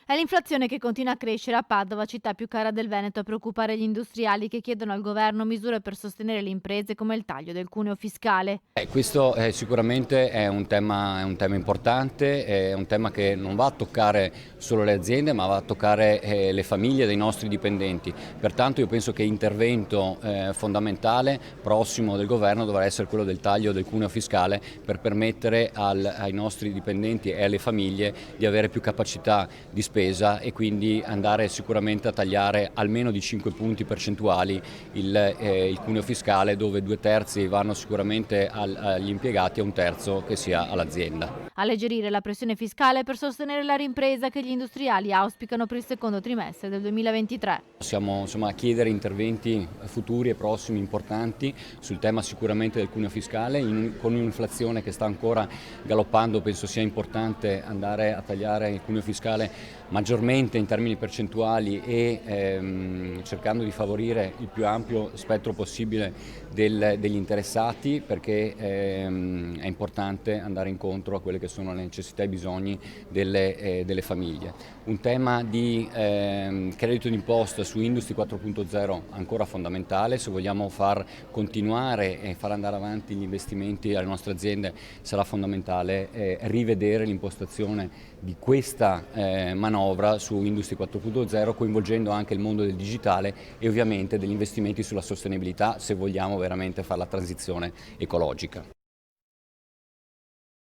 È l'inflazione che continua a crescere a Padova, città più cara del Veneto, a preoccupare gli industriali che chiedono al governo misure per sostenere le imprese come il taglio del cuneo fiscale. Questo sicuramente è un tema importante, è un tema che non va a toccare solo le aziende, ma va a toccare le famiglie dei nostri dipendenti. Pertanto io penso che l'intervento fondamentale prossimo del governo dovrà essere quello del taglio del cuneo fiscale per permettere ai nostri dipendenti e alle famiglie di avere più capacità di spesa e quindi andare sicuramente a tagliare almeno di 5 punti percentuali il cuneo fiscale, dove 2/3 vanno sicuramente agli impiegati e un terzo che sia all'azienda. Alleggerire la pressione fiscale per sostenere la ripresa che gli industriali auspicano per il secondo trimestre del 2023. Possiamo insomma chiedere interventi futuri e prossimi importanti sul tema sicuramente del cuneo fiscale. Con un'inflazione che sta ancora galoppando penso sia importante andare a tagliare il cuneo fiscale maggiormente in termini percentuali e cercando di favorire il più ampio spettro possibile degli interessati, perché è importante andare incontro a quelle che sono le necessità e i bisogni delle famiglie. Un tema di credito d'imposta su Industry 4.0 ancora fondamentale. Se vogliamo far continuare e far andare avanti gli investimenti alle nostre aziende, sarà fondamentale rivedere l'impostazione di questa manovra su Industry 4.0, coinvolgendo anche il mondo del digitale e ovviamente degli investimenti sulla sostenibilità, se vogliamo veramente fare la transizione ecologica.